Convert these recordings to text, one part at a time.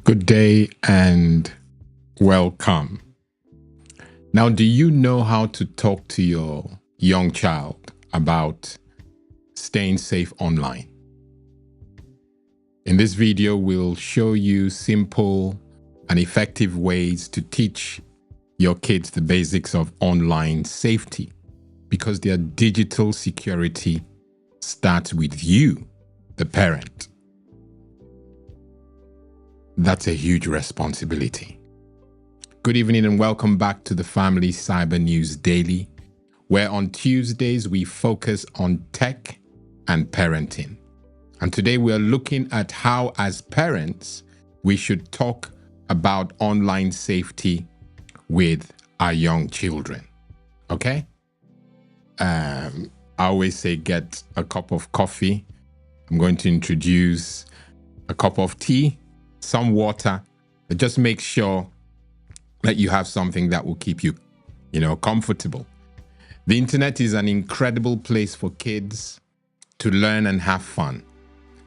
Good day and welcome. Now, do you know how to talk to your young child about staying safe online? In this video, we'll show you simple and effective ways to teach your kids the basics of online safety, because their digital security starts with you, the parent. That's a huge responsibility. Good evening and welcome back to the Family Cyber News Daily, where on Tuesdays we focus on tech and parenting. And today we are looking at how, as parents, we should talk about online safety with our young children. Okay? I always say get a cup of coffee. I'm going to introduce a cup of tea, some water, but just make sure that you have something that will keep you, comfortable. The internet is an incredible place for kids to learn and have fun,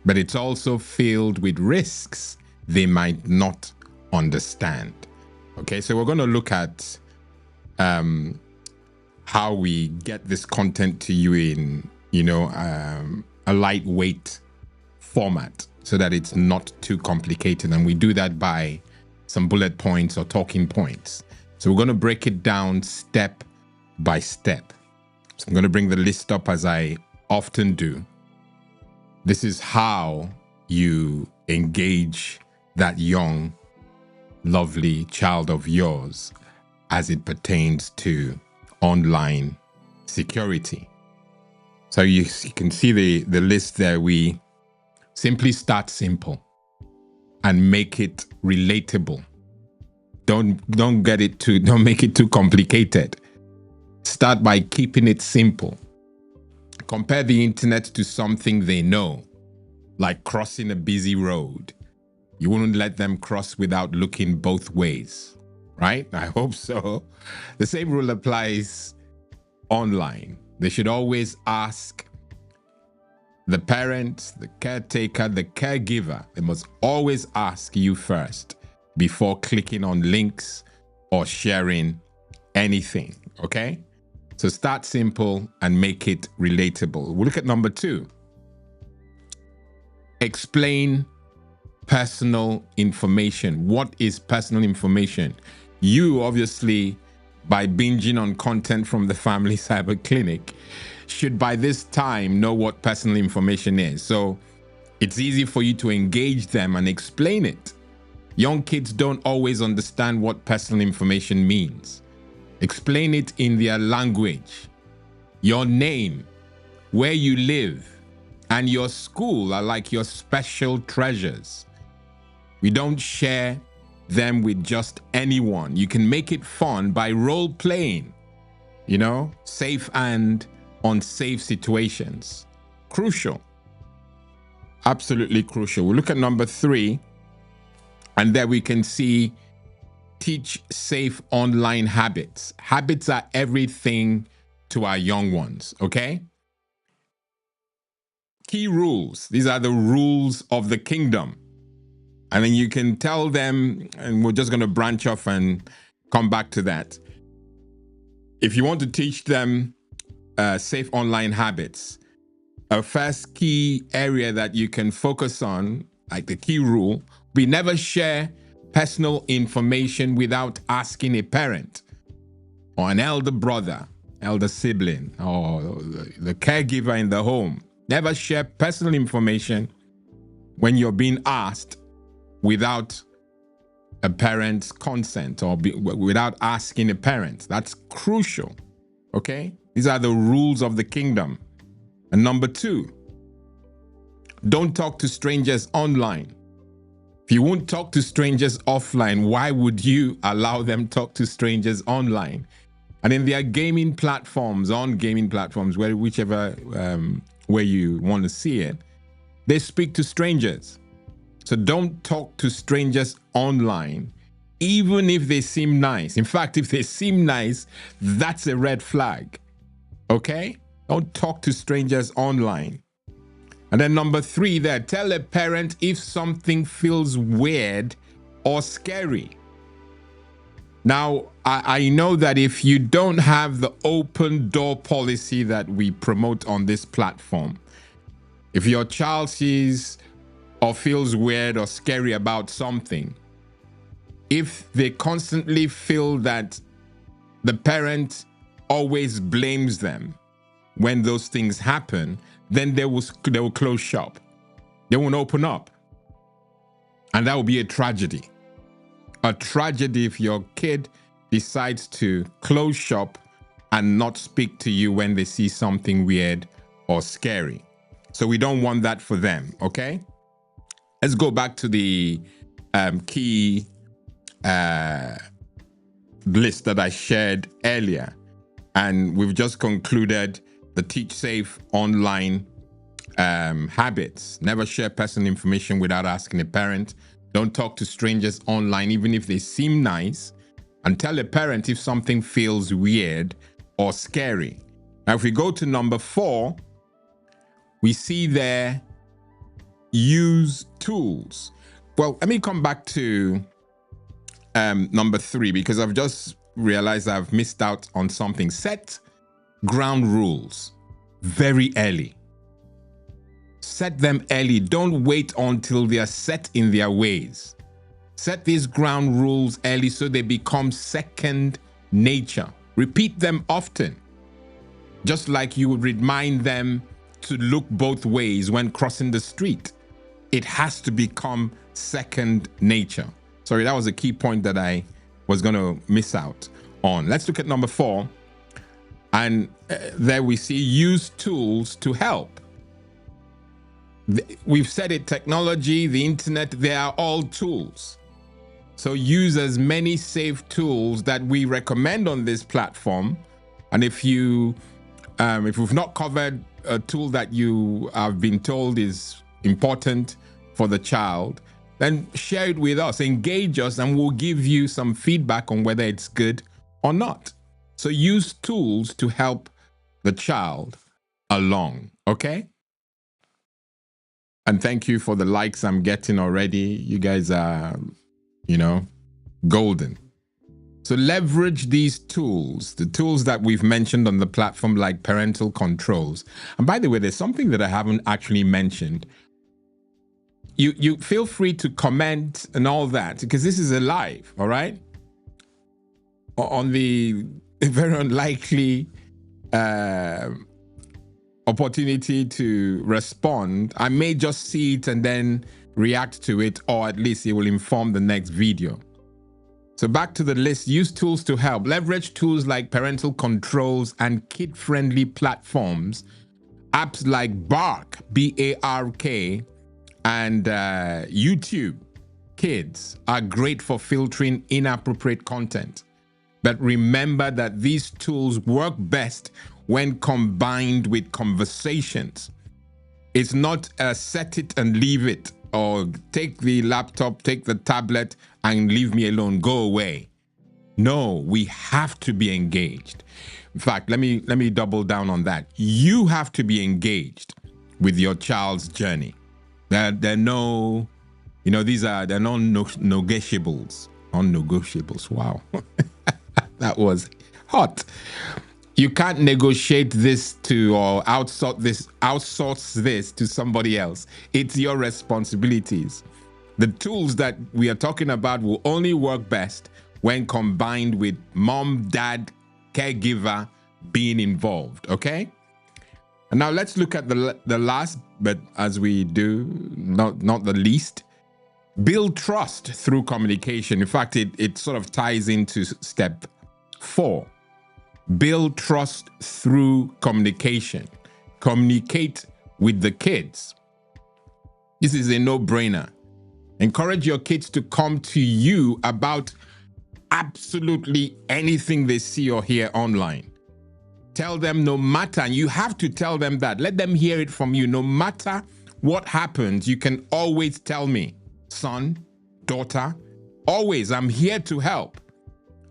but it's also filled with risks they might not understand. Okay, so we're going to look at how we get this content to you in, a lightweight format so that it's not too complicated. And we do that by some bullet points or talking points. So we're going to break it down step by step. So I'm going to bring the list up as I often do. This is how you engage that young, lovely child of yours as it pertains to online security. So you can see the list there. We simply start simple and make it relatable. Don't make it too complicated. Start by keeping it simple. Compare the internet to something they know, like crossing a busy road. You wouldn't let them cross without looking both ways, right? I hope so. The same rule applies online. They should always ask the parent, the caretaker, the caregiver. They must always ask you first before clicking on links or sharing anything, okay? So start simple and make it relatable. We'll look at number 2. Explain personal information. What is personal information? You, obviously, by binging on content from the Family Cyber Clinic, should by this time know what personal information is. So it's easy for you to engage them and explain it. Young kids don't always understand what personal information means. Explain it in their language. Your name, where you live, and your school are like your special treasures. We don't share them with just anyone. You can make it fun by role playing, safe and unsafe situations. Crucial. Absolutely crucial. We'll look at number 3, and there we can see teach safe online habits. Habits are everything to our young ones, okay? Key rules. These are the rules of the kingdom. And then you can tell them, and we're just going to branch off and come back to that. If you want to teach them safe online habits, a first key area that you can focus on, like the key rule, we never share personal information without asking a parent or an elder brother, elder sibling, or the caregiver in the home. Never share personal information when you're being asked without a parent's consent or without asking a parent. That's crucial, okay? These are the rules of the kingdom. And number 2, don't talk to strangers online. If you won't talk to strangers offline, why would you allow them talk to strangers online? And in their gaming platforms, whichever way you want to see it, they speak to strangers. So don't talk to strangers online, even if they seem nice. In fact, if they seem nice, that's a red flag. Okay? Don't talk to strangers online. And then number 3 there, tell a parent if something feels weird or scary. Now, I know that if you don't have the open door policy that we promote on this platform, if your child sees or feels weird or scary about something, if they constantly feel that the parent always blames them when those things happen, then they will close shop. They won't open up. And that will be a tragedy. A tragedy if your kid decides to close shop and not speak to you when they see something weird or scary. So we don't want that for them, okay? Let's go back to the key list that I shared earlier. And we've just concluded the Teach Safe online habits. Never share personal information without asking a parent. Don't talk to strangers online, even if they seem nice. And tell a parent if something feels weird or scary. Now, if we go to number 4, we see there, use tools. Well, let me come back to number 3, because I've just realized I've missed out on something. Set ground rules very early. Set them early. Don't wait until they are set in their ways. Set these ground rules early so they become second nature. Repeat them often. Just like you would remind them to look both ways when crossing the street. It has to become second nature. Sorry, that was a key point that I was going to miss out on. Let's look at number 4. And there we see use tools to help. We've said it, technology, the internet, they are all tools. So use as many safe tools that we recommend on this platform. And if we've not covered a tool that you have been told is important for the child, then share it with us, engage us, and we'll give you some feedback on whether it's good or not. So use tools to help the child along, okay? And thank you for the likes I'm getting already. You guys are, golden. So leverage these tools, the tools that we've mentioned on the platform, like parental controls. And by the way, there's something that I haven't actually mentioned. You feel free to comment and all that, because this is a live, all right? On the very unlikely opportunity to respond, I may just see it and then react to it, or at least it will inform the next video. So back to the list, use tools to help. Leverage tools like parental controls and kid-friendly platforms. Apps like Bark, B-A-R-K, and YouTube Kids are great for filtering inappropriate content. But remember that these tools work best when combined with conversations. It's not a set it and leave it, or take the laptop, take the tablet, and leave me alone, go away. No, we have to be engaged. In fact, let me double down on that. You have to be engaged with your child's journey. There are no, they're non-negotiables. Non-negotiables, wow. That was hot. You can't negotiate this or outsource this to somebody else. It's your responsibilities. The tools that we are talking about will only work best when combined with mom, dad, caregiver being involved, okay? And now let's look at the last, but as we do, not the least, build trust through communication. In fact, it sort of ties into step 4. Build trust through communication. Communicate with the kids. This is a no-brainer. Encourage your kids to come to you about absolutely anything they see or hear online. Tell them no matter, and you have to tell them that. Let them hear it from you. No matter what happens, you can always tell me, son, daughter, always, I'm here to help.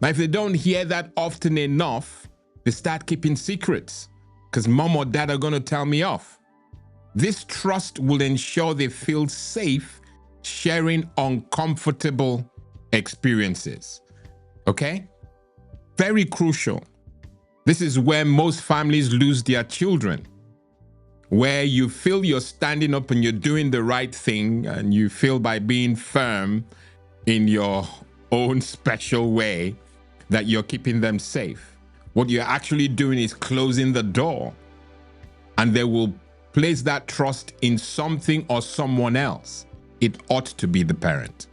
Now, if they don't hear that often enough, they start keeping secrets because mom or dad are going to tell me off. This trust will ensure they feel safe sharing uncomfortable experiences. Okay? Very crucial. This is where most families lose their children, where you feel you're standing up and you're doing the right thing, and you feel by being firm in your own special way that you're keeping them safe. What you're actually doing is closing the door, and they will place that trust in something or someone else. It ought to be the parent,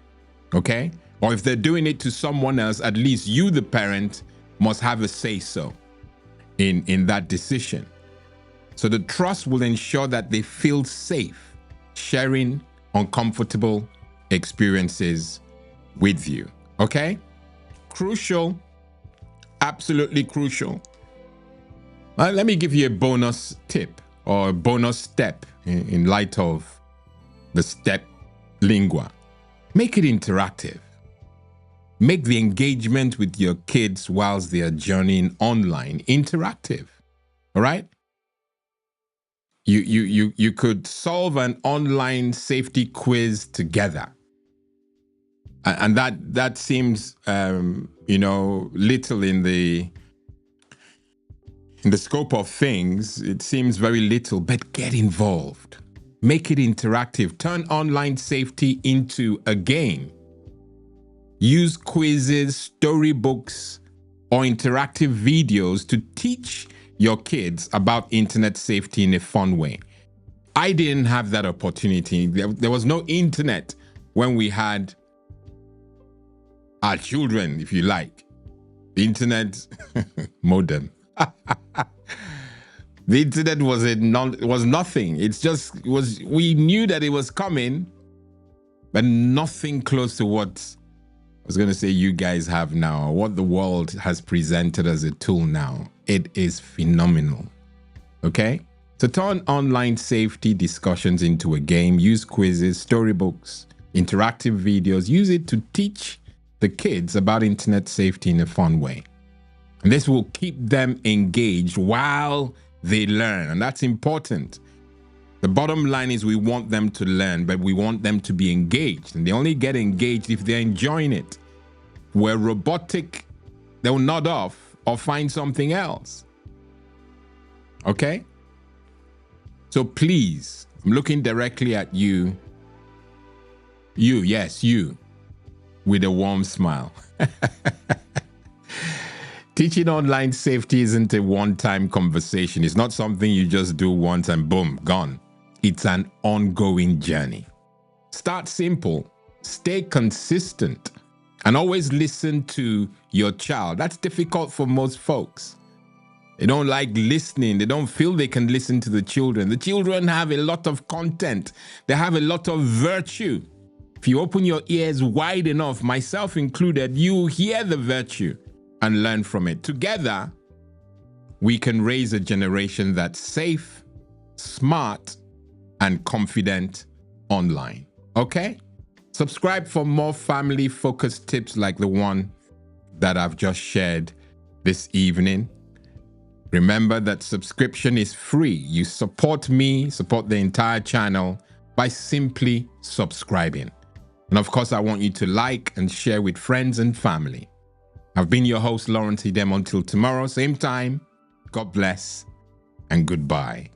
okay? Or if they're doing it to someone else, at least you, the parent, must have a say-so in that decision. So the trust will ensure that they feel safe sharing uncomfortable experiences with you, okay? Crucial, absolutely crucial. Let me give you a bonus tip or a bonus step in light of the step lingua. Make it interactive. Make the engagement with your kids whilst they are journeying online interactive. All right? You could solve an online safety quiz together. And that seems little in the scope of things. It seems very little, but get involved. Make it interactive. Turn online safety into a game. Use quizzes, storybooks, or interactive videos to teach your kids about internet safety in a fun way. I didn't have that opportunity. There was no internet when we had our children, if you like. The internet modem. The internet was nothing. We knew that it was coming, but nothing close to what I was going to say you guys have now, what the world has presented as a tool now. It is phenomenal. Okay? So turn online safety discussions into a game. Use quizzes, storybooks, interactive videos. Use it to teach the kids about internet safety in a fun way. And this will keep them engaged while they learn. And that's important. The bottom line is we want them to learn, but we want them to be engaged. And they only get engaged if they're enjoying it. Where robotic, they'll nod off or find something else. Okay? So please, I'm looking directly at you. Yes, you. With a warm smile. Teaching online safety isn't a one-time conversation. It's not something you just do once and boom, gone. It's an ongoing journey. Start simple, stay consistent, and always listen to your child. That's difficult for most folks. They don't like listening. They don't feel they can listen to the children. The children have a lot of content. They have a lot of virtue. If you open your ears wide enough, myself included, you hear the virtue and learn from it. Together, we can raise a generation that's safe, smart, and confident online. Okay? Subscribe for more family-focused tips like the one that I've just shared this evening. Remember that subscription is free. You support me, support the entire channel by simply subscribing. And of course, I want you to like and share with friends and family. I've been your host, Lawrence Idem. Until tomorrow, same time, God bless and goodbye.